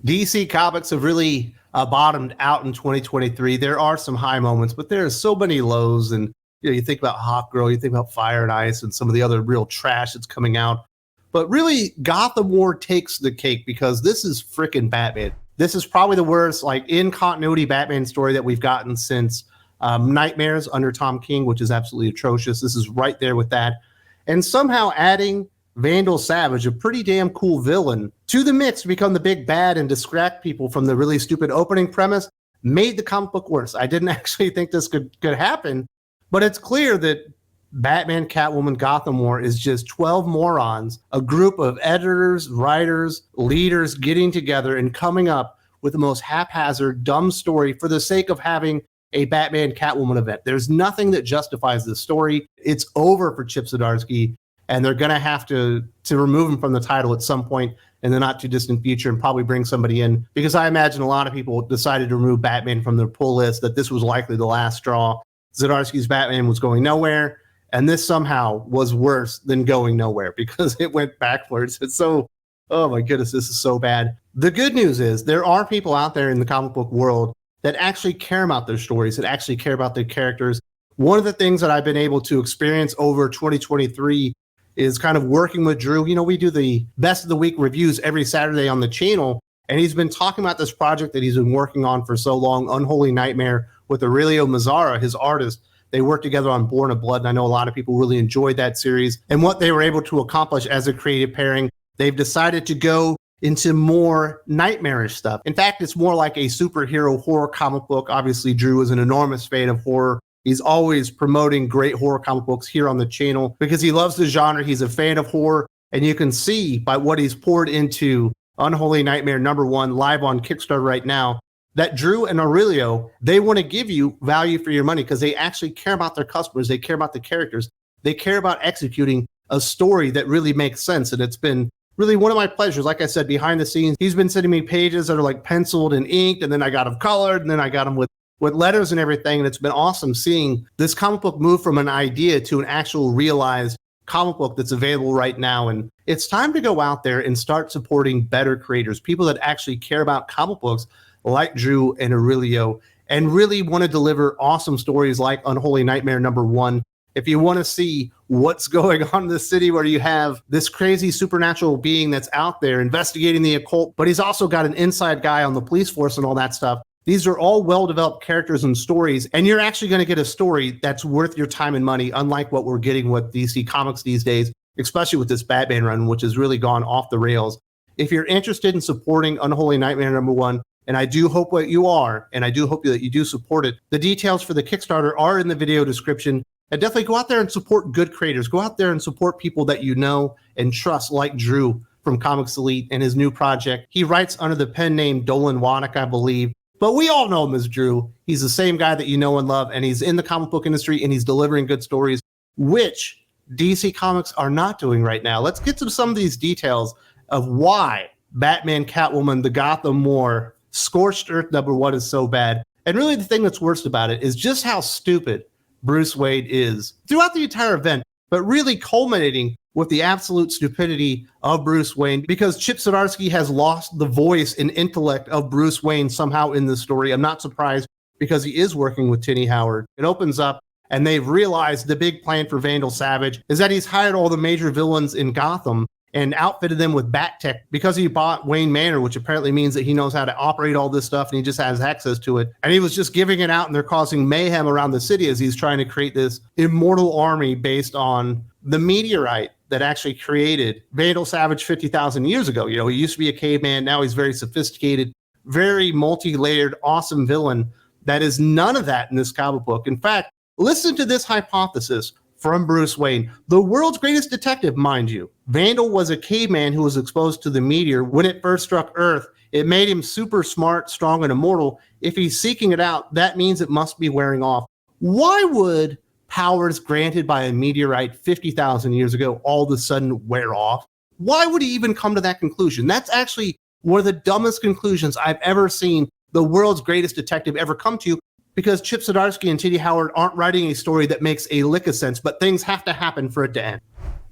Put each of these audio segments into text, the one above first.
DC Comics have really bottomed out in 2023. There are some high moments, but there are so many lows. And you think about Hawkgirl, you think about Fire and Ice, and some of the other real trash that's coming out. But really, Gotham War takes the cake because this is freaking Batman. This is probably the worst, like, in continuity Batman story that we've gotten since Nightmares under Tom King, which is absolutely atrocious. This is right there with that. And somehow adding Vandal Savage, a pretty damn cool villain, to the mix to become the big bad and distract people from the really stupid opening premise, made the comic book worse. I didn't actually think this could happen, but it's clear that Batman Catwoman Gotham War is just 12 morons, a group of editors, writers, leaders getting together and coming up with the most haphazard, dumb story for the sake of having a Batman Catwoman event. There's nothing that justifies this story. It's over for Chip Zdarsky, and they're going to have to remove him from the title at some point in the not too distant future and probably bring somebody in, because I imagine a lot of people decided to remove Batman from their pull list, that this was likely the last straw. Zdarsky's Batman was going nowhere, and this somehow was worse than going nowhere because it went backwards. It's so, oh my goodness, this is so bad. The good news is there are people out there in the comic book world that actually care about their stories, that actually care about their characters. One of the things that I've been able to experience over 2023 is kind of working with Drew. You know, we do the best of the week reviews every Saturday on the channel, and he's been talking about this project that he's been working on for so long, Unholy Nightmare, with Aurelio Mazzara, his artist. They worked together on Born of Blood, and I know a lot of people really enjoyed that series and what they were able to accomplish as a creative pairing. They've decided to go into more nightmarish stuff. In fact, it's more like a superhero horror comic book. Obviously, Drew is an enormous fan of horror. He's always promoting great horror comic books here on the channel because he loves the genre. He's a fan of horror, and you can see by what he's poured into Unholy Nightmare #1 live on Kickstarter right now that Drew and Aurelio, they want to give you value for your money because they actually care about their customers. They care about the characters. They care about executing a story that really makes sense. And it's been really one of my pleasures. Like I said, behind the scenes, he's been sending me pages that are like penciled and inked, and then I got them colored, and then I got them with letters and everything. And it's been awesome seeing this comic book move from an idea to an actual realized comic book that's available right now. And it's time to go out there and start supporting better creators, people that actually care about comic books like Drew and Aurelio, and really want to deliver awesome stories like Unholy Nightmare #1. If you want to see what's going on in the city where you have this crazy supernatural being that's out there investigating the occult, but he's also got an inside guy on the police force and all that stuff. These are all well-developed characters and stories, and you're actually going to get a story that's worth your time and money, unlike what we're getting with DC Comics these days, especially with this Batman run, which has really gone off the rails. If you're interested in supporting Unholy Nightmare #1, and I do hope what you are, and I do hope that you do support it, the details for the Kickstarter are in the video description. And definitely go out there and support good creators. Go out there and support people that you know and trust, like Drew from Comics Elite and his new project. He writes under the pen name Dolan Waddick, I believe, but we all know him as Drew. He's the same guy that you know and love, and he's in the comic book industry, and he's delivering good stories, which DC Comics are not doing right now. Let's get to some of these details of why Batman Catwoman, the Gotham War, Scorched Earth #1 is so bad. And really the thing that's worst about it is just how stupid Bruce Wayne is throughout the entire event, but really culminating with the absolute stupidity of Bruce Wayne, because Chip Zdarsky has lost the voice and intellect of Bruce Wayne somehow in this story. I'm not surprised because he is working with Tini Howard. It opens up and they've realized the big plan for Vandal Savage is that he's hired all the major villains in Gotham and outfitted them with bat tech because he bought Wayne Manor, which apparently means that he knows how to operate all this stuff and he just has access to it. And he was just giving it out, and they're causing mayhem around the city as he's trying to create this immortal army based on the meteorite that actually created Vandal Savage 50,000 years ago. You know, he used to be a caveman. Now he's very sophisticated, very multi-layered, awesome villain that is none of that in this comic book. In fact, listen to this hypothesis from Bruce Wayne, the world's greatest detective, mind you. Vandal was a caveman who was exposed to the meteor when it first struck Earth. It made him super smart, strong, and immortal. If he's seeking it out, that means it must be wearing off. Why would powers granted by a meteorite 50,000 years ago all of a sudden wear off? Why would he even come to that conclusion? That's actually one of the dumbest conclusions I've ever seen the world's greatest detective ever come to, because Chip Zdarsky and Tini Howard aren't writing a story that makes a lick of sense, but things have to happen for it to end.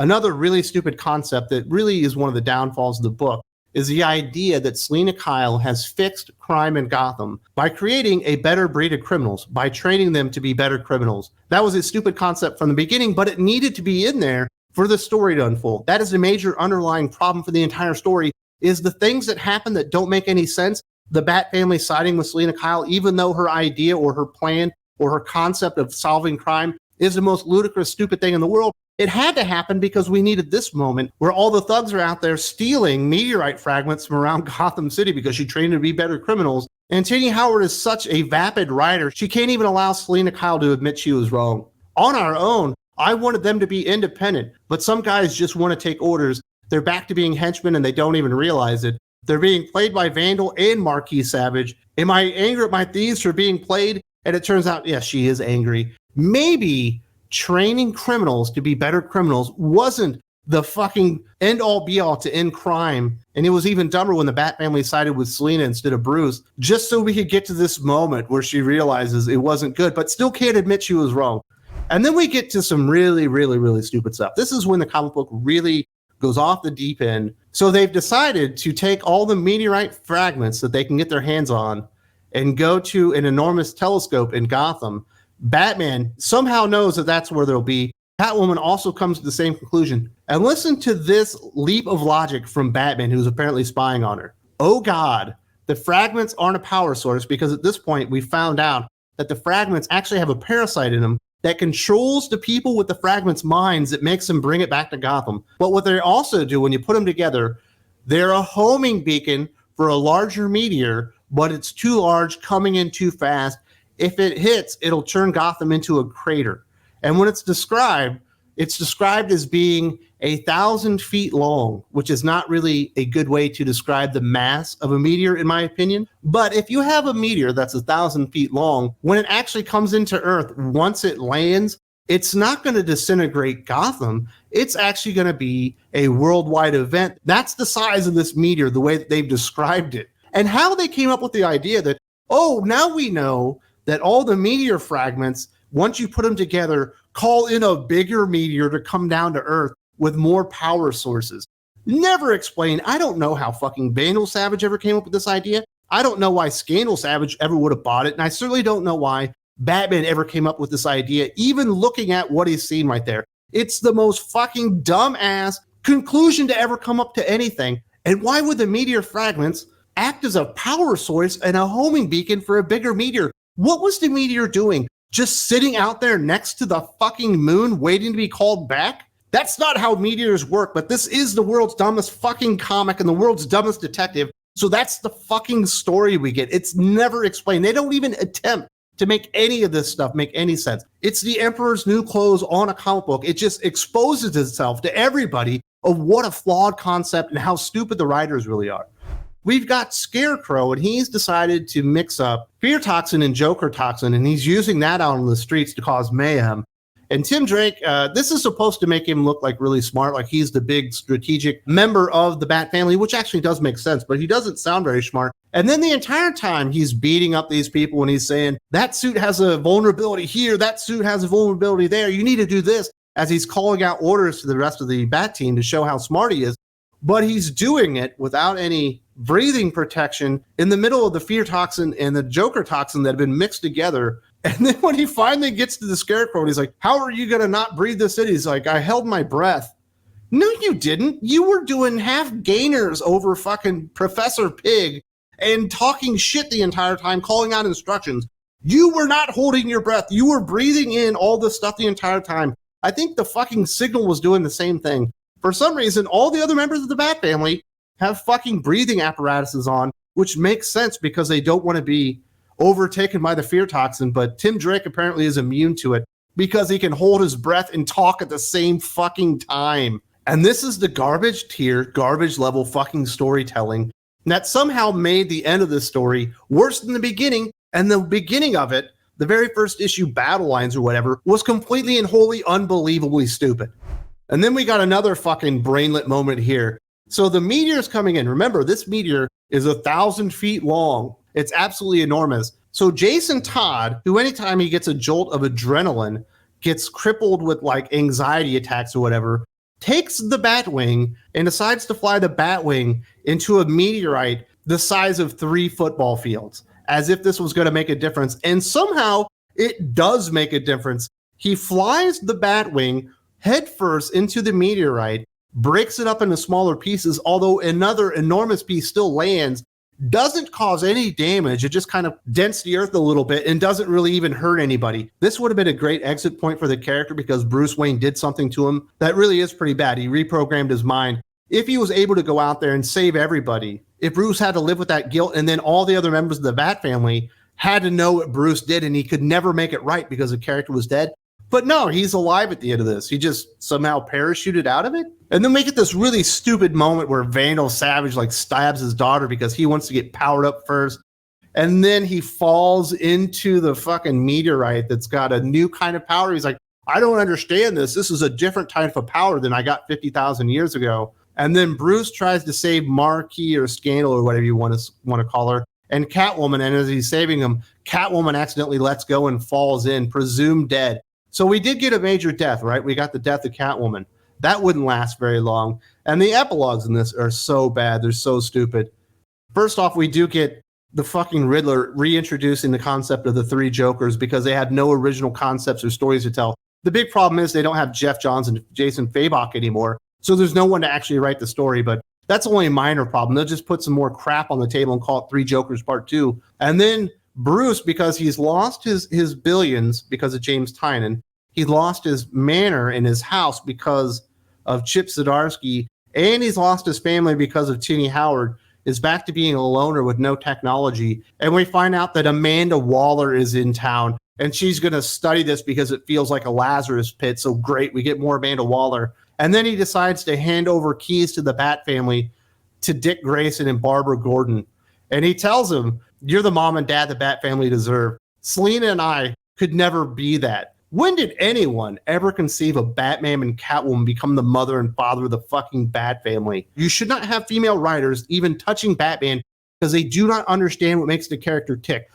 Another really stupid concept that really is one of the downfalls of the book is the idea that Selina Kyle has fixed crime in Gotham by creating a better breed of criminals, by training them to be better criminals. That was a stupid concept from the beginning, but it needed to be in there for the story to unfold. That is a major underlying problem for the entire story, is the things that happen that don't make any sense. The Bat family siding with Selina Kyle, even though her idea or her plan or her concept of solving crime is the most ludicrous, stupid thing in the world. It had to happen because we needed this moment where all the thugs are out there stealing meteorite fragments from around Gotham City because she trained them to be better criminals. And Tini Howard is such a vapid writer, she can't even allow Selina Kyle to admit she was wrong. On our own, I wanted them to be independent, but some guys just want to take orders. They're back to being henchmen and they don't even realize it. They're being played by Vandal and Marquis Savage. Am I angry at my thieves for being played? And it turns out, yes, she is angry. Maybe training criminals to be better criminals wasn't the fucking end-all be-all to end crime. And it was even dumber when the Bat family sided with Selina instead of Bruce, just so we could get to this moment where she realizes it wasn't good, but still can't admit she was wrong. And then we get to some really, really, really stupid stuff. This is when the comic book really goes off the deep end. So they've decided to take all the meteorite fragments that they can get their hands on and go to an enormous telescope in Gotham. Batman somehow knows that that's where they'll be. Catwoman also comes to the same conclusion. And listen to this leap of logic from Batman, who's apparently spying on her. Oh God, the fragments aren't a power source, because at this point we found out that the fragments actually have a parasite in them that controls the people with the fragments' minds that makes them bring it back to Gotham. But what they also do when you put them together, they're a homing beacon for a larger meteor, but it's too large, coming in too fast. If it hits, it'll turn Gotham into a crater. And when it's described as being 1,000 feet long, which is not really a good way to describe the mass of a meteor, in my opinion. But if you have a meteor that's 1,000 feet long, when it actually comes into Earth, once it lands, it's not going to disintegrate Gotham. It's actually going to be a worldwide event. That's the size of this meteor, the way that they've described it. And how they came up with the idea that, oh, now we know that all the meteor fragments, once you put them together, call in a bigger meteor to come down to Earth with more power sources. Never explained. I don't know how fucking Vandal Savage ever came up with this idea. I don't know why Scandal Savage ever would have bought it. And I certainly don't know why Batman ever came up with this idea, even looking at what he's seen right there. It's the most fucking dumbass conclusion to ever come up to anything. And why would the meteor fragments act as a power source and a homing beacon for a bigger meteor? What was the meteor doing? Just sitting out there next to the fucking moon waiting to be called back? That's not how meteors work, but this is the world's dumbest fucking comic and the world's dumbest detective. So that's the fucking story we get. It's never explained. They don't even attempt to make any of this stuff make any sense. It's the Emperor's New Clothes on a comic book. It just exposes itself to everybody of what a flawed concept and how stupid the writers really are. We've got Scarecrow, and he's decided to mix up Fear Toxin and Joker Toxin, and he's using that out on the streets to cause mayhem. And Tim Drake, this is supposed to make him look like really smart, like he's the big strategic member of the Bat family, which actually does make sense, but he doesn't sound very smart. And then the entire time he's beating up these people and he's saying, that suit has a vulnerability here, that suit has a vulnerability there, you need to do this, as he's calling out orders to the rest of the Bat team to show how smart he is. But he's doing it without any breathing protection in the middle of the Fear Toxin and the Joker Toxin that have been mixed together. And then when he finally gets to the Scarecrow, he's like, how are you going to not breathe this in? He's like, I held my breath. No, you didn't. You were doing half gainers over fucking Professor Pig and talking shit the entire time, calling out instructions. You were not holding your breath. You were breathing in all this stuff the entire time. I think the fucking Signal was doing the same thing. For some reason, all the other members of the Bat family have fucking breathing apparatuses on, which makes sense because they don't want to be overtaken by the Fear Toxin. But Tim Drake apparently is immune to it because he can hold his breath and talk at the same fucking time. And this is the garbage tier, garbage level fucking storytelling that somehow made the end of this story worse than the beginning. And the beginning of it, the very first issue battle lines or whatever, was completely and wholly unbelievably stupid. And then we got another fucking brainlet moment here. So the meteor's coming in. Remember, this meteor is 1,000 feet long. It's absolutely enormous. So Jason Todd, who anytime he gets a jolt of adrenaline, gets crippled with like anxiety attacks or whatever, takes the Batwing and decides to fly the Batwing into a meteorite the size of 3 football fields, as if this was going to make a difference. And somehow it does make a difference. He flies the Batwing headfirst into the meteorite, breaks it up into smaller pieces, although another enormous piece still lands, doesn't cause any damage. It just kind of dents the earth a little bit and doesn't really even hurt anybody. This would have been a great exit point for the character because Bruce Wayne did something to him that really is pretty bad. He reprogrammed his mind. If he was able to go out there and save everybody, if Bruce had to live with that guilt, and then all the other members of the Bat family had to know what Bruce did, and he could never make it right because the character was dead. But no, he's alive at the end of this. He just somehow parachuted out of it. And then we get this really stupid moment where Vandal Savage like stabs his daughter because he wants to get powered up first. And then he falls into the fucking meteorite that's got a new kind of power. He's like, I don't understand this. This is a different type of power than I got 50,000 years ago. And then Bruce tries to save Marquis or Scandal or whatever you want to call her, and Catwoman. And as he's saving him, Catwoman accidentally lets go and falls in, presumed dead. So we did get a major death, right? We got the death of Catwoman. That wouldn't last very long. And the epilogues in this are so bad. They're so stupid. First off, we do get the fucking Riddler reintroducing the concept of the 3 Jokers because they had no original concepts or stories to tell. The big problem is they don't have Jeff Johns and Jason Fabok anymore. So there's no one to actually write the story, but that's only a minor problem. They'll just put some more crap on the table and call it 3 Jokers Part 2. And then Bruce, because he's lost his billions because of James Tynion, he lost his manor and his house because of Chip Zdarsky, and he's lost his family because of Tini Howard, is back to being a loner with no technology. And we find out that Amanda Waller is in town, and she's going to study this because it feels like a Lazarus pit. So great, we get more Amanda Waller. And then he decides to hand over keys to the Bat family to Dick Grayson and Barbara Gordon. And he tells him, you're the mom and dad the Bat family deserve. Selena and I could never be that. When did anyone ever conceive of Batman and Catwoman become the mother and father of the fucking Bat family? You should not have female writers even touching Batman because they do not understand what makes the character tick.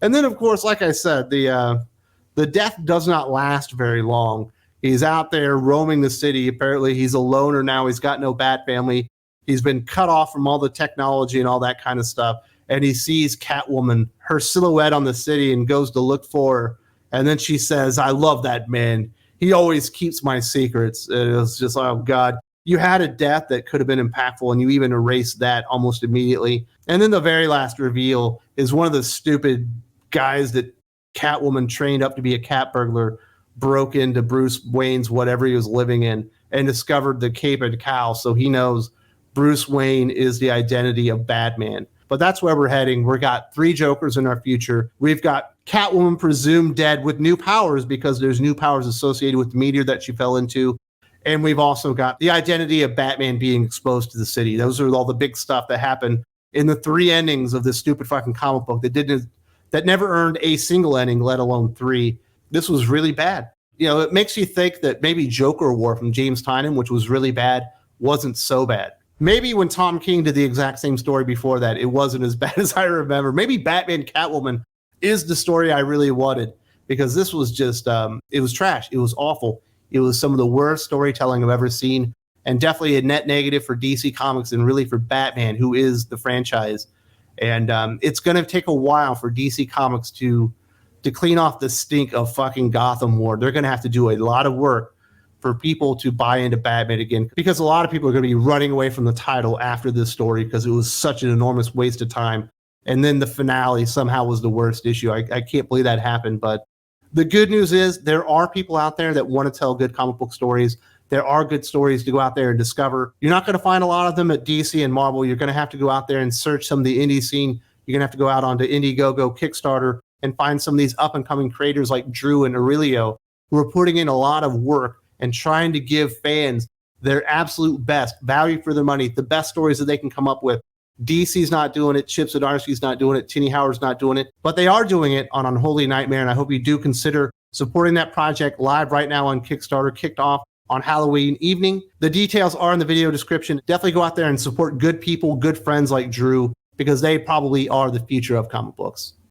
And then, of course, like I said, the death does not last very long. He's out there roaming the city. Apparently, he's a loner now. He's got no Bat family. He's been cut off from all the technology and all that kind of stuff. And he sees Catwoman, her silhouette on the city, and goes to look for her. And then she says, I love that man. He always keeps my secrets. And it was just, oh, God. You had a death that could have been impactful, and you even erased that almost immediately. And then the very last reveal is one of the stupid guys that Catwoman trained up to be a cat burglar broke into Bruce Wayne's whatever he was living in and discovered the cape and cowl. So he knows Bruce Wayne is the identity of Batman. But that's where we're heading. We've got 3 Jokers in our future. We've got Catwoman presumed dead with new powers because there's new powers associated with the meteor that she fell into. And we've also got the identity of Batman being exposed to the city. Those are all the big stuff that happened in the 3 endings of this stupid fucking comic book that never earned a single ending, let alone 3. This was really bad. You know, it makes you think that maybe Joker War from James Tynion, which was really bad, wasn't so bad. Maybe when Tom King did the exact same story before that, it wasn't as bad as I remember. Maybe Batman Catwoman is the story I really wanted, because this was just, it was trash. It was awful. It was some of the worst storytelling I've ever seen, and definitely a net negative for DC Comics and really for Batman, who is the franchise. And it's going to take a while for DC Comics to clean off the stink of fucking Gotham War. They're going to have to do a lot of work for people to buy into Batman again, because a lot of people are going to be running away from the title after this story because it was such an enormous waste of time. And then the finale somehow was the worst issue. I can't believe that happened. But the good news is there are people out there that want to tell good comic book stories. There are good stories to go out there and discover. You're not going to find a lot of them at DC and Marvel. You're going to have to go out there and search some of the indie scene. You're going to have to go out onto Indiegogo, Kickstarter, and find some of these up-and-coming creators like Drew and Aurelio who are putting in a lot of work and trying to give fans their absolute best, value for their money, the best stories that they can come up with. DC's not doing it. Chip Zdarsky's not doing it. Tini Howard's not doing it. But they are doing it on Unholy Nightmare, and I hope you do consider supporting that project live right now on Kickstarter, kicked off on Halloween evening. The details are in the video description. Definitely go out there and support good people, good friends like Drew, because they probably are the future of comic books.